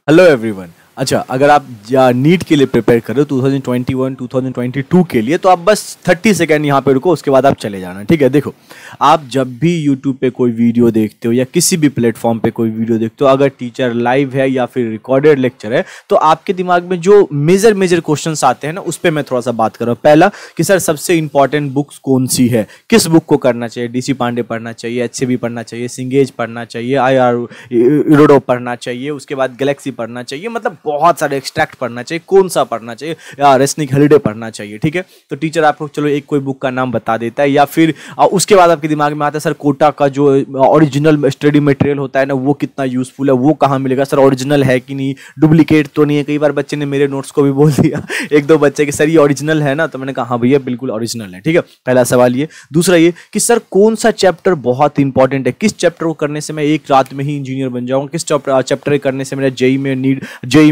Hello everyone. अच्छा, अगर आप नीट के लिए प्रिपेयर कर रहे हो 2021 2022 के लिए, तो आप बस 30 सेकेंड यहाँ पे रुको, उसके बाद आप चले जाना। ठीक है, देखो, आप जब भी यूट्यूब पे कोई वीडियो देखते हो या किसी भी प्लेटफॉर्म पे कोई वीडियो देखते हो, अगर टीचर लाइव है या फिर रिकॉर्डेड लेक्चर है, तो आपके दिमाग में जो मेजर क्वेश्चंस आते हैं ना, उस पर मैं थोड़ा सा बात कर रहा हूँ। पहला कि सर सबसे इंपॉर्टेंट बुक्स कौन सी है, किस बुक को करना चाहिए, डीसी पांडे पढ़ना चाहिए, एचसीबी पढ़ना चाहिए, सिंगेज पढ़ना चाहिए, IR इरोडो पढ़ना चाहिए, उसके बाद गैलेक्सी पढ़ना चाहिए, मतलब बहुत सारे एक्सट्रैक्ट पढ़ना चाहिए, कौन सा पढ़ना चाहिए, या रेस्निक हॉलिडे पढ़ना चाहिए। ठीक है, तो टीचर आपको चलो एक कोई बुक का नाम बता देता है, या फिर उसके बाद आपके दिमाग में आता है सर कोटा का जो ओरिजिनल स्टडी मटेरियल होता है ना, वो कितना यूजफुल है, वो कहाँ मिलेगा, सर ओरिजिनल है कि नहीं, डुप्लीकेट तो नहीं है। कई बार बच्चे ने मेरे नोट्स को भी बोल दिया, एक दो बच्चे कि सर ये ओरिजिनल है ना, तो मैंने कहा हाँ भैया बिल्कुल ओरिजिनल है। ठीक है, पहला सवाल ये। दूसरा ये कि सर कौन सा चैप्टर बहुत इंपॉर्टेंट है, किस चैप्टर को करने से मैं एक रात में ही इंजीनियर बन जाऊंगा, किस चैप्टर करने से मेरा जेई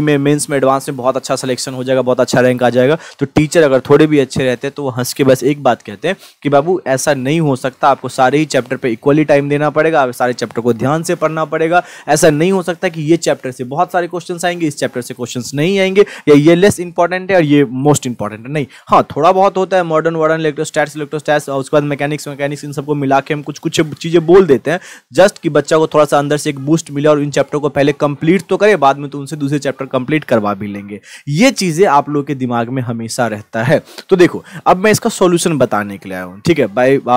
में मेंस में एडवांस में बहुत अच्छा सिलेक्शन हो जाएगा, बहुत अच्छा रैंक आ जाएगा। तो टीचर अगर थोड़े भी अच्छे रहते हैं तो वो हंस के बस एक बात कहते हैं कि बाबू ऐसा नहीं हो सकता, आपको सारे ही चैप्टर पे इक्वली टाइम देना पड़ेगा, आप सारे चैप्टर को ध्यान से पढ़ना पड़ेगा। ऐसा नहीं हो सकता कि ये चैप्टर से बहुत सारे क्वेश्चंस आएंगे, इस चैप्टर से क्वेश्चंस नहीं आएंगे, या ये लेस इंपॉर्टेंट है और ये मोस्ट इंपॉर्टेंट है। नहीं, हाँ थोड़ा बहुत होता है, मॉडर्न इलेक्ट्रोस्टैट्स और उसके बाद मैकेनिक्स इन सबको मिला के हम कुछ कुछ चीजें बोल देते हैं, जस्ट कि बच्चा को थोड़ा सा अंदर से एक बूस्ट मिले और इन चैप्टर को पहले कंप्लीट तो करे, बाद में तो उनसे दूसरे चैप्टर कंप्लीट करवा भी लेंगे। ये चीजें आप लोगों के दिमाग में हमेशा रहता है। तो देखो, अब मैं इसका सॉल्यूशन बताने के लिए आया हूं। ठीक है,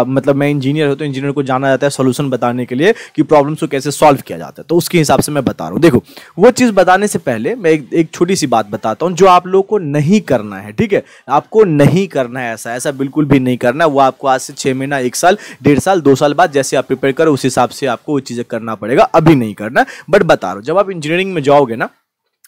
मतलब मैं इंजीनियर हूं, तो इंजीनियर को जाना जाता है सॉल्यूशन बताने के लिए कि प्रॉब्लम्स को कैसे सॉल्व किया जाता है, तो उसके हिसाब से मैं बता रहा हूं। देखो, वो चीज बताने से पहले मैं एक छोटी सी बात बताता हूं जो आप लोगों को नहीं करना है। ठीक है, आपको नहीं करना है, ऐसा बिल्कुल भी नहीं करना है। वो आपको आज से 6 महीना, 1 साल, 1.5 साल, 2 साल बाद जैसे आप प्रिपेयर करो उस हिसाब से आपको वो चीजें करना पड़ेगा, अभी नहीं करना। बट बता रहा हूं, जब आप इंजीनियरिंग में जाओगे ना,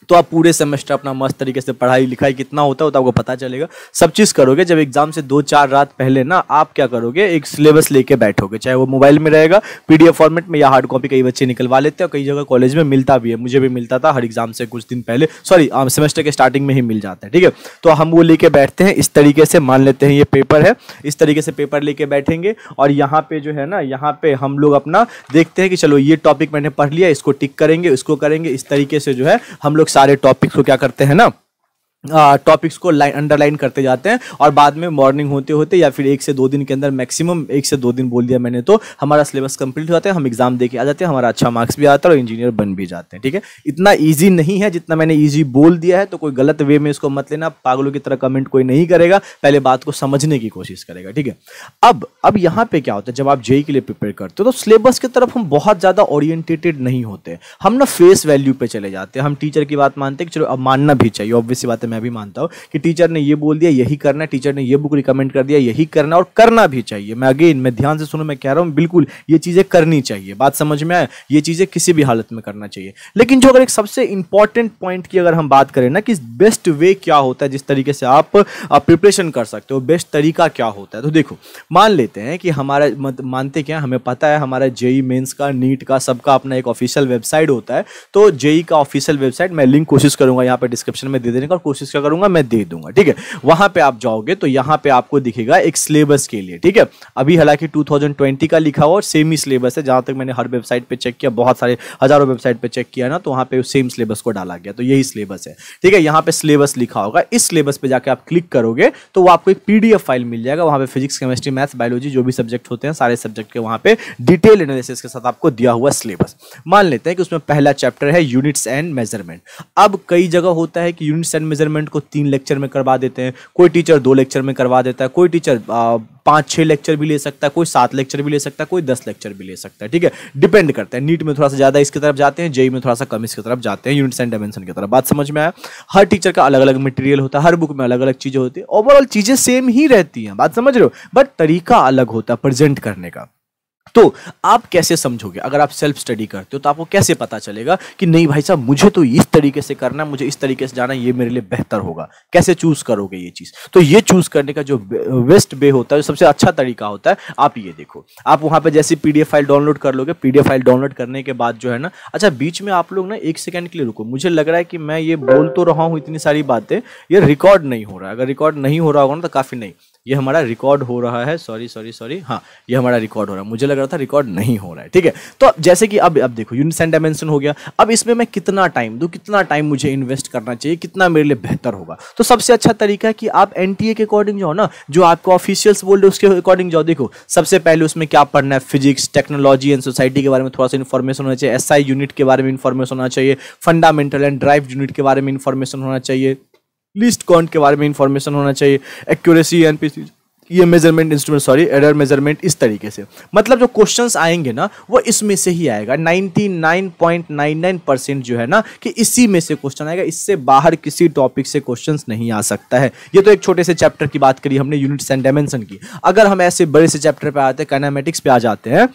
तो आप पूरे सेमेस्टर अपना मस्त तरीके से पढ़ाई लिखाई कितना होता है तो आपको पता चलेगा, सब चीज़ करोगे। जब एग्जाम से 2-4 रात पहले ना आप क्या करोगे, एक सिलेबस लेके बैठोगे, चाहे वो मोबाइल में रहेगा, PDF फॉर्मेट में, या हार्ड कॉपी कई बच्चे निकलवा लेते हैं, और कई जगह कॉलेज में मिलता भी है, मुझे भी मिलता था हर एग्जाम से कुछ दिन पहले, सॉरी सेमेस्टर के स्टार्टिंग में ही मिल जाता है। ठीक है, तो हम वो लेके बैठते हैं इस तरीके से, मान लेते हैं ये पेपर है, इस तरीके से पेपर लेके बैठेंगे, और यहाँ पे जो है ना, यहाँ पे हम लोग अपना देखते हैं कि चलो ये टॉपिक मैंने पढ़ लिया, इसको टिक करेंगे, इसको करेंगे, इस तरीके से जो है हम लोग सारे टॉपिक्स को क्या करते हैं ना, टॉपिक्स को अंडरलाइन करते जाते हैं, और बाद में मॉर्निंग होते होते या फिर 1 से 2 दिन के अंदर, मैक्सिमम 1 से 2 दिन बोल दिया मैंने, तो हमारा सिलेबस कंप्लीट हो जाता है, हम एग्जाम दे के आ जाते हैं, हमारा अच्छा मार्क्स भी आता है और इंजीनियर बन भी जाते हैं। ठीक है, इतना ईजी नहीं है जितना मैंने ईजी बोल दिया है, तो कोई गलत वे में इसको मत लेना, पागलों की तरह कमेंट कोई नहीं करेगा, पहले बात को समझने की कोशिश करेगा। ठीक है, अब यहाँ पे क्या होता है, जब आप जेई के लिए प्रिपेयर करते हो तो सिलेबस की तरफ हम बहुत ज्यादा ओरिएंटेटेड नहीं होते, हम ना फेस वैल्यू पे चले जाते हैं, हम टीचर की बात मानते हैं कि चलो अब मानना भी चाहिए, ऑब्वियस सी बात है, मैं भी मानता हूँ कि टीचर ने ये बोल दिया यही करना है, टीचर ने ये बुक रिकमेंड कर दिया यही करना, और करना भी चाहिए। मैं ध्यान से सुनो, मैं कह रहा हूं बिल्कुल ये चीजें करनी चाहिए, बात समझ में आए, ये चीजें किसी भी हालत में करना चाहिए। लेकिन जो अगर एक सबसे इंपॉर्टेंट पॉइंट की अगर हम बात करें ना, कि बेस्ट वे क्या होता है जिस तरीके से आप प्रिपरेशन कर सकते हो, बेस्ट तरीका क्या होता है, तो देखो, मान लेते हैं कि हमारा मानते क्या, हमें पता है हमारा जेई मेंस का, नीट का, सबका अपना एक ऑफिशियल वेबसाइट होता है। तो जेई का ऑफिशियल वेबसाइट मैं लिंक कोशिश करूंगा यहाँ पे डिस्क्रिप्शन में दे देने का, और कोशिश क्या करूंगा मैं दे दूंगा। ठीक है, वहां पे आप जाओगे तो यहाँ पे आपको दिखेगा एक सिलेबस के लिए। ठीक है, अभी हालांकि 2020 का लिखा हुआ और सेम ही सिलेबस है, जहां तक मैंने हर वेबसाइट पे चेक किया, बहुत सारे हजारों वेबसाइट पे चेक किया ना, तो वहां पे सेम सिलेबस को डाला गया, तो यही सिलेबस है। ठीक है, यहाँ पे सिलेबस लिखा होगा, इस सिलेबस पे जाके आप क्लिक करोगे तो वो आपको एक PDF फाइल मिल जाएगा, वहां पे फिजिक्स, केमिस्ट्री, मैथ्स, बायोलॉजी जो भी सब्जेक्ट होते हैं सारे सब्जेक्ट के वहां पे डिटेल एनालिसिस के साथ आपको दिया हुआ सिलेबस। मान लेते हैं कि उसमें पहला चैप्टर है यूनिट्स एंड मेजरमेंट। अब कई जगह होता है कि यूनिट्स एंड मेजरमेंट को 3 लेक्चर में करवा देते हैं, कोई टीचर 2 लेक्चर में करवा देता है, कोई टीचर 5-6 लेक्चर भी ले सकता है, कोई 7 लेक्चर भी ले सकता है, कोई 10 लेक्चर भी ले सकता है। ठीक है, डिपेंड करता है, नीट में थोड़ा सा ज्यादा इसकी तरफ जाते हैं, जेई में थोड़ा सा कम इसकी तरफ जाते हैं, यूनिट्स एंड डायमेंशन की तरफ। बात समझ में आया, हर टीचर का अलग अलग मटेरियल होता है, हर बुक में अलग अलग चीजें होती है, ओवरऑल चीजें सेम ही रहती हैं, बात समझ रहे हो, बट तरीका अलग होता है प्रेजेंट करने का। तो आप कैसे समझोगे, अगर आप सेल्फ स्टडी करते हो तो आपको कैसे पता चलेगा कि नहीं भाई साहब मुझे तो इस तरीके से करना है, मुझे इस तरीके से जाना है, ये मेरे लिए बेहतर होगा, कैसे चूज करोगे ये चीज। तो ये चूज करने का जो बेस्ट वे होता है, जो सबसे अच्छा तरीका होता है, आप ये देखो, आप वहां पे जैसे PDF फाइल डाउनलोड कर लोगे, PDF फाइल डाउनलोड करने के बाद जो है ना, अच्छा बीच में आप लोग ना 1 सेकंड के लिए रुको, मुझे लग रहा है कि मैं ये बोल तो रहा हूँ इतनी सारी बातें, ये रिकॉर्ड नहीं हो रहा है, अगर रिकॉर्ड नहीं हो रहा होगा ना तो काफी नहीं, ये हमारा रिकॉर्ड हो रहा है, सॉरी, हाँ ये हमारा रिकॉर्ड हो रहा है, मुझे लग रहा था रिकॉर्ड नहीं हो रहा है, ठीक है। तो जैसे कि अब देखो यूनिट्स एंड डायमेंशन हो गया, अब इसमें मैं कितना टाइम दूं, कितना टाइम मुझे इन्वेस्ट करना चाहिए, कितना मेरे लिए बेहतर होगा। तो सबसे अच्छा तरीका है कि आप एनटीए के अकॉर्डिंग जाओ ना, जो आपको ऑफिशियल्स बोल रहे उसके अकॉर्डिंग जाओ। देखो सबसे पहले उसमें क्या पढ़ना है, फिजिक्स, टेक्नोलॉजी एंड सोसाइटी के बारे में थोड़ा सा इन्फॉर्मेशन होना चाहिए, एसआई यूनिट के बारे में इन्फॉर्मेशन होना चाहिए, फंडामेंटल एंड ड्राइव यूनिट के बारे में इन्फॉर्मेशन होना चाहिए, लीस्ट काउंट के बारे में इन्फॉर्मेशन होना चाहिए, एक्यूरेसी एंड प्रिसीजन, ये मेजरमेंट इंस्ट्रूमेंट, एरर मेजरमेंट, इस तरीके से। मतलब जो क्वेश्चंस आएंगे ना वो इसमें से ही आएगा, 99.99% जो है ना कि इसी में से क्वेश्चन आएगा, इससे बाहर किसी टॉपिक से क्वेश्चंस नहीं आ सकता है। ये तो एक छोटे से चैप्टर की बात करी हमने, यूनिट्स एंड डायमेंशन की। अगर हम ऐसे बड़े से चैप्टर पे आते हैं, काइनेमेटिक्स पे आ जाते हैं,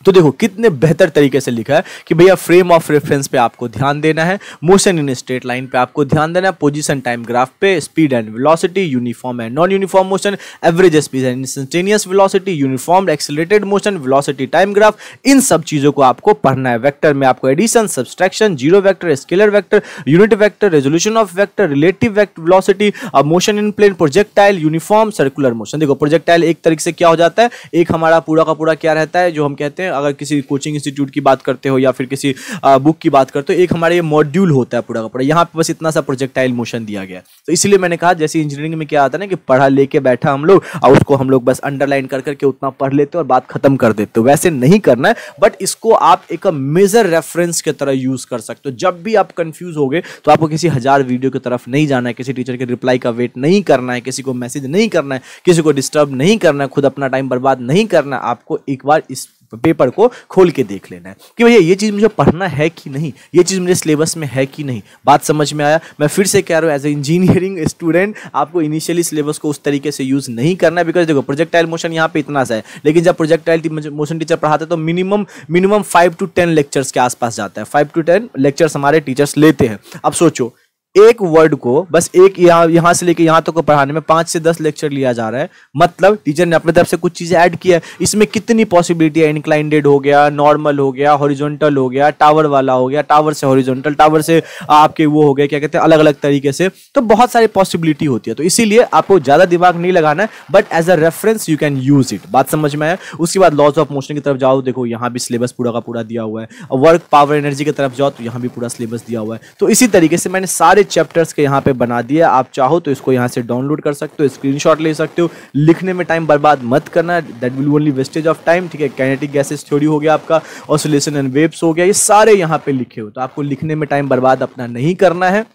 तो देखो कितने बेहतर तरीके से लिखा है कि भैया फ्रेम ऑफ रेफरेंस पे आपको ध्यान देना है, मोशन इन स्ट्रेट लाइन पे आपको ध्यान देना है, पोजीशन टाइम ग्राफ पे, speed and velocity, uniform and non uniform motion, average speed and instantaneous velocity, uniform accelerated motion, velocity time graph, इन सब चीजों को आपको पढ़ना है। वेक्टर में आपको addition, subtraction, zero vector, scalar vector, unit vector, resolution of vector, relative velocity, motion in plane, projectile, uniform circular motion. देखो प्रोजेक्टाइल एक तरीके से क्या हो जाता है, एक हमारा पूरा का पूरा क्या रहता है, जो हम कहते हैं अगर किसी कोचिंग इंस्टीट्यूट की बात करते हो या फिर किसी बुक की बात करते हो, एक हमारे ये मॉड्यूल होता है पूरा का पूरा, यहाँ पे बस इतना सा प्रोजेक्टाइल मोशन दिया गया है। तो इसीलिए मैंने कहा जैसे इंजीनियरिंग में क्या आता है ना कि पढ़ा लेके बैठा हम लोग और उसको हम लोग बस अंडरलाइन कर करके उतना पढ़ लेते और बात खत्म कर देते हो, वैसे नहीं करना है। बट इसको आप एक मेजर रेफरेंस की तरह यूज कर सकते हो। जब भी आप कंफ्यूज हो गए तो आपको किसी 1000 वीडियो की तरफ नहीं जाना है, किसी टीचर के रिप्लाई का वेट नहीं करना है, किसी को मैसेज नहीं करना है, किसी को डिस्टर्ब नहीं करना है, खुद अपना टाइम बर्बाद नहीं करना है। आपको एक बार इस पेपर को खोल के देख लेना है कि भैया ये चीज मुझे पढ़ना है कि नहीं, ये चीज मेरे सिलेबस में है कि नहीं। बात समझ में आया? मैं फिर से कह रहा हूँ एज ए इंजीनियरिंग स्टूडेंट आपको इनिशियली सिलेबस को उस तरीके से यूज नहीं करना है, बिकॉज देखो प्रोजेक्टाइल मोशन यहाँ पे इतना सा है, लेकिन जब प्रोजेक्टाइल मोशन टीचर पढ़ाते हैं तो मिनिमम 5 to 10 लेक्चर्स के आसपास जाता है। 5 to 10 लेक्चर्स हमारे टीचर्स लेते हैं। अब सोचो एक वर्ड को बस एक यहाँ से लेके यहाँ तक को पढ़ाने में 5 से 10 लेक्चर लिया जा रहा है। मतलब टीचर ने अपने तरफ से कुछ चीजें ऐड किया है। इसमें कितनी पॉसिबिलिटी है, इंक्लाइंडेड हो गया, नॉर्मल हो गया, हॉरिजॉन्टल हो गया, टावर वाला हो गया, टावर से हॉरिजॉन्टल, टावर से आपके वो हो गया क्या कहते हैं अलग अलग तरीके से। तो बहुत सारी पॉसिबिलिटी होती है, तो इसीलिए आपको ज्यादा दिमाग नहीं लगाना है, but as a reference you can use it. बात समझ में आया? उसके बाद लॉज ऑफ मोशन की तरफ जाओ, देखो यहाँ भी सिलेबस पूरा का पूरा दिया हुआ है। और वर्क पावर एनर्जी की तरफ जाओ तो यहाँ भी पूरा सिलेबस दिया हुआ है। तो इसी तरीके से मैंने सारे चैप्टर्स के यहाँ पे बना दिया। आप चाहो तो इसको यहाँ से डाउनलोड कर सकते हो, स्क्रीनशॉट ले सकते हो। लिखने में टाइम बर्बाद मत करना, that will only wastage of time. ठीक है, काइनेटिक गैसेस थ्योरी हो गया आपका, ऑसिलेशन एंड वेव्स हो गया, ये सारे यहाँ पे लिखे हो, तो आपको लिखने में टाइम बर्बाद अपना नहीं करना है।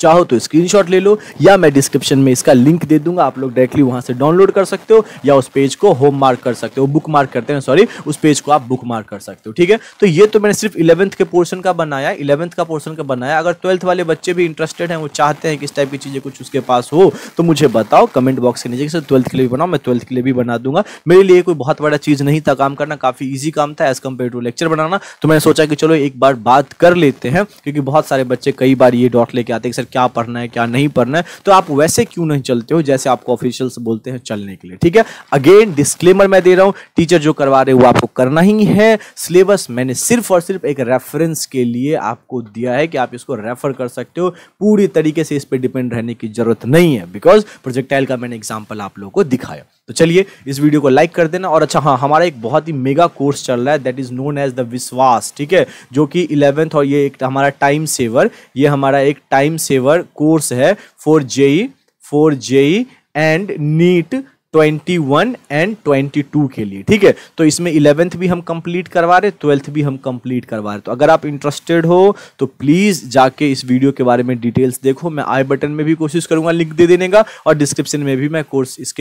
चाहो तो स्क्रीनशॉट ले लो या मैं डिस्क्रिप्शन में इसका लिंक दे दूंगा, आप लोग डायरेक्टली वहां से डाउनलोड कर सकते हो या उस पेज को होम मार्क कर सकते हो, बुक मार्क करते हैं सॉरी, उस पेज को आप बुक मार्क कर सकते हो। ठीक है, तो ये तो मैंने सिर्फ 11th के पोर्शन का बनाया, 11th का पोर्शन का बनाया। अगर 12th वाले बच्चे भी इंटरेस्टेड हैं, वो चाहते हैं कि इस टाइप की चीजें कुछ उसके पास हो, तो मुझे बताओ कमेंट बॉक्स के नीचे, 12th के लिए भी बनाओ, मैं 12th के लिए भी बना दूंगा। मेरे लिए कोई बहुत बड़ा चीज नहीं था काम करना, काफी ईजी काम था एज कम्पेयर टू लेक्चर बनाना। तो मैंने सोचा कि चलो एक बार बात कर लेते हैं, क्योंकि बहुत सारे बच्चे कई बार ये डॉट लेके आते हैं कि सर क्या पढ़ना है क्या नहीं पढ़ना है। तो आप वैसे क्यों नहीं चलते हो जैसे आपको ऑफिशियल्स बोलते हैं चलने के लिए। ठीक है, अगेन डिस्क्लेमर मैं दे रहा हूं, टीचर जो करवा रहे हैं वो आपको करना ही है। सिलेबस मैंने सिर्फ और सिर्फ एक रेफरेंस के लिए आपको दिया है कि आप इसको रेफर कर सकते हो, पूरी तरीके से इस पे डिपेंड रहने की जरूरत नहीं है, बिकॉज प्रोजेक्टाइल का मैंने एग्जांपल आप लोगों को दिखाया। तो चलिए इस वीडियो को लाइक कर देना। और अच्छा हाँ, हमारा एक बहुत ही मेगा कोर्स चल रहा है, that is known as the Vishwas. ठीक है, जो कि 11th और ये एक हमारा टाइम सेवर, ये हमारा एक टाइम सेवर कोर्स है for JEE and NEET 21 and 22 के लिए। ठीक है, तो इसमें 11th भी हम कंप्लीट करवा रहे, 12th भी हम कंप्लीट करवा रहे। तो अगर आप इंटरेस्टेड हो तो प्लीज जाके इस वीडियो के बारे में डिटेल्स देखो। मैं आई बटन में भी कोशिश करूंगा लिंक दे देने का, और डिस्क्रिप्शन में भी मैं कोर्स इस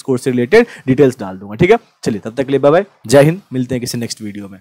कोर्स से रिलेटेड डिटेल्स डाल दूंगा। ठीक है, चलिए तब तक के लिए बाय बाय, जय हिंद, मिलते हैं किसी नेक्स्ट वीडियो में।